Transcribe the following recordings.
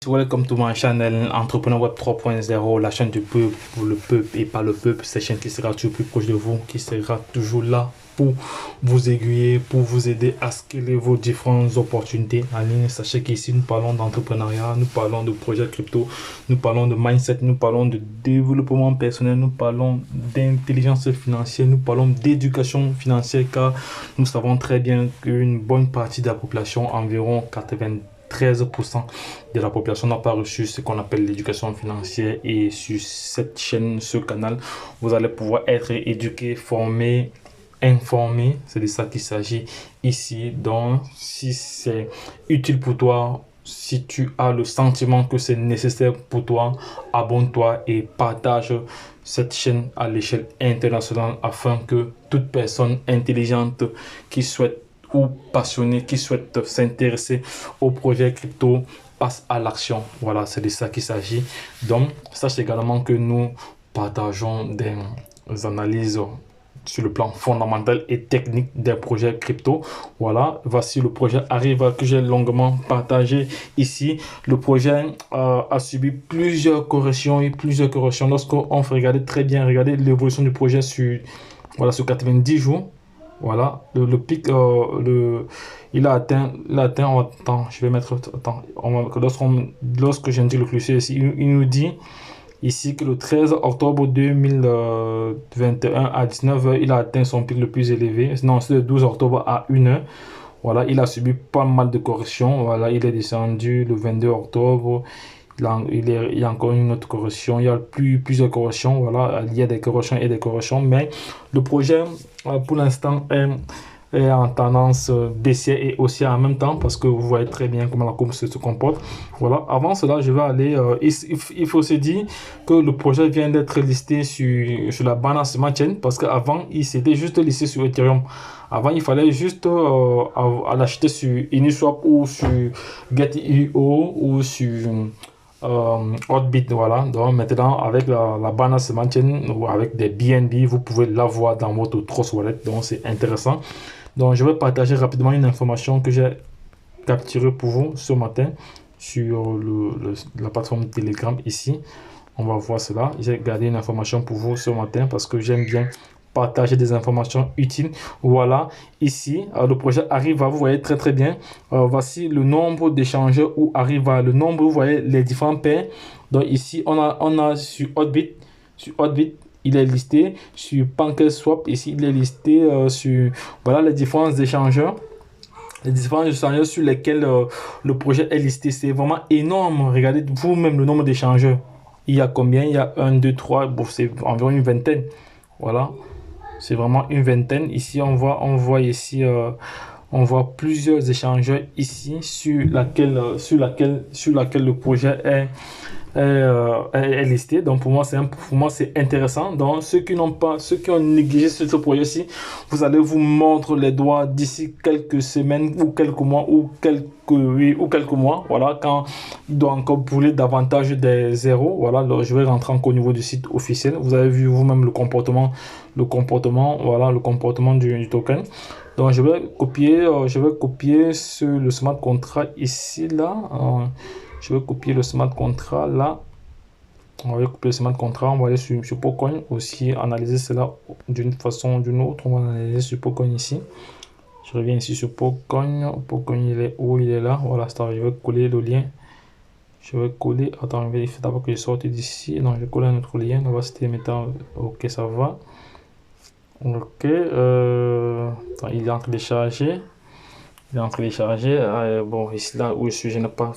Welcome to my channel Entrepreneur Web 3.0, la chaîne du peuple pour le peuple et pas le peuple. Cette chaîne qui sera toujours plus proche de vous, qui sera toujours là pour vous aiguiller, pour vous aider à scaler vos différentes opportunités en ligne. Sachez qu'ici nous parlons d'entrepreneuriat, nous parlons de projets crypto, nous parlons de mindset, nous parlons de développement personnel, nous parlons d'intelligence financière, nous parlons d'éducation financière, car nous savons très bien qu'une bonne partie de la population, environ 13% de la population n'a pas reçu ce qu'on appelle l'éducation financière, et sur cette chaîne, ce canal, vous allez pouvoir être éduqué, formé, informé. C'est de ça qu'il s'agit ici. Donc si c'est utile pour toi, si tu as le sentiment que c'est nécessaire pour toi, abonne-toi et partage cette chaîne à l'échelle internationale afin que toute personne intelligente qui souhaite ou passionnés qui souhaitent s'intéresser au projet crypto passe à l'action. Voilà, c'est de ça qu'il s'agit. Donc, sachez également que nous partageons des analyses sur le plan fondamental et technique des projets crypto. Voilà, voici le projet Arriva que j'ai longuement partagé ici. Le projet a subi plusieurs corrections et plusieurs corrections. Lorsqu'on fait regarder très bien, regarder l'évolution du projet sur, voilà, sur 90 jours. Voilà, le pic, il a atteint, attends, je vais mettre, attends, lorsque j'indique le clocher ici, il nous dit ici que le 13 octobre 2021 à 19 h, il a atteint son pic le plus élevé. Non, c'est le 12 octobre à 1 h. Voilà, il a subi pas mal de corrections. Voilà, il est descendu le 22 octobre. Il y a encore une autre correction. Il y a plusieurs corrections. Voilà, il y a des corrections et des corrections. Mais le projet, pour l'instant, est en tendance baissière et haussière en même temps, parce que vous voyez très bien comment la courbe se comporte. Voilà, avant cela, je vais aller. Il faut se dire que le projet vient d'être listé sur la Binance Smart Chain, parce qu'avant, il s'était juste listé sur Ethereum. Avant, il fallait juste à l'acheter sur Uniswap ou sur Get.io ou sur Hotbit. Voilà, donc maintenant avec la Binance Smart Chain ou avec des BNB, vous pouvez l'avoir dans votre Trust Wallet, donc c'est intéressant. Donc je vais partager rapidement une information que j'ai capturée pour vous ce matin sur la plateforme Telegram ici. On va voir cela. J'ai gardé une information pour vous ce matin parce que j'aime bien partager des informations utiles. Voilà, ici, le projet Arriva, vous voyez très bien. Voici le nombre d'échangeurs où Arriva, le nombre, vous voyez les différents paires. Donc ici, on a sur Hotbit, il est listé. Sur PancakeSwap, ici, il est listé sur, voilà, les différents échangeurs. Les différents échangeurs sur lesquels le projet est listé. C'est vraiment énorme. Regardez vous-même le nombre d'échangeurs. Il y a combien? Il y a 1, 2, 3, bon, c'est environ une vingtaine. Voilà, c'est vraiment une vingtaine. Ici, on voit ici, on voit plusieurs échangeurs ici sur laquelle le projet est listé. Donc pour moi c'est intéressant. Donc ceux qui ont négligé ce projet-ci, vous allez vous mordre les doigts d'ici quelques semaines ou quelques mois quelques mois. Voilà, quand il doit encore brûler davantage des zéros. Voilà, alors je vais rentrer encore au niveau du site officiel. Vous avez vu vous-même le comportement, voilà, le comportement du token. Donc je vais copier le smart contract ici là. Je vais copier le smart contract là. On va copier le smart contract. On va aller sur Pocoin aussi, analyser cela d'une façon ou d'une autre. On va analyser sur Pocoin ici. Je reviens ici sur Pocoin. Pocoin, il est où? Il est là. Voilà, je vais coller le lien. Je vais coller. Attends, il faut d'abord que je sorte d'ici. Non, je vais coller un autre lien. On va citer mettant. Ok, ça va. Ok. Attends, il est en train de charger. Bon, ici là où je suis, je n'ai pas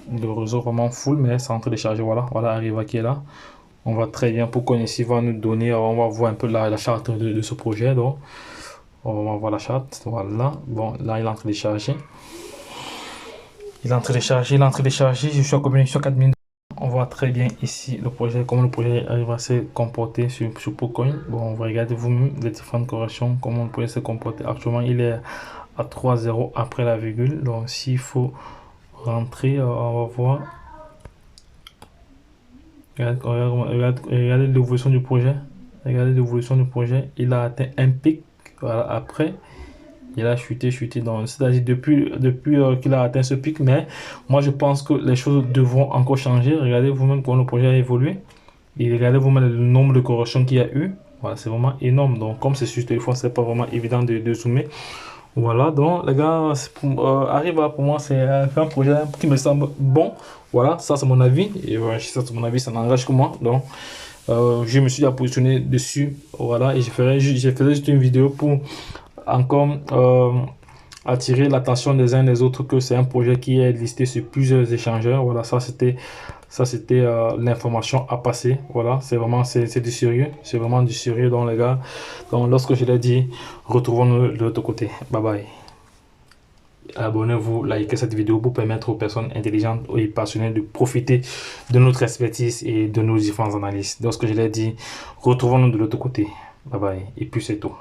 le réseau vraiment full, mais c'est en train de charger. Voilà, Arriva qui est là. On va très bien. Pour ici va nous donner, on va voir un peu la charte de ce projet. Donc on va voir la charte. Voilà, bon, là il est en train de charger. Je suis en communication 4 minutes. On voit très bien ici le projet, comment le projet arrive à se comporter sur Pocoin. Bon, on va regarder vous-même les différentes corrections, comment le projet se comporter. Actuellement, il est à 3,0 après la virgule. Donc, s'il faut rentrer, on va voir. Regardez l'évolution du projet. Il a atteint un pic. Voilà, après, Il a chuté, c'est-à-dire depuis qu'il a atteint ce pic. Mais moi, je pense que les choses devront encore changer. Regardez vous-même comment le projet a évolué. Et regardez vous-même le nombre de corrections qu'il y a eu. Voilà, c'est vraiment énorme. Donc, comme c'est sur téléphone, c'est pas vraiment évident de zoomer. Voilà, donc les gars, Arriva pour moi, c'est un projet qui me semble bon. Voilà, ça c'est mon avis. Et voilà, ça c'est mon avis, ça n'engage que moi. Donc, je me suis déjà positionné dessus. Voilà, et j'ai fait juste une vidéo pour encore attirer l'attention des uns des autres que c'est un projet qui est listé sur plusieurs échangeurs. Voilà, ça c'était l'information à passer. Voilà, c'est du sérieux, c'est vraiment du sérieux. Donc les gars, donc lorsque je l'ai dit, retrouvons-nous de l'autre côté. Bye bye. Abonnez-vous, likez cette vidéo pour permettre aux personnes intelligentes et passionnées de profiter de notre expertise et de nos différentes analyses. Lorsque je l'ai dit, retrouvons-nous de l'autre côté. Bye bye. Et puis c'est tout.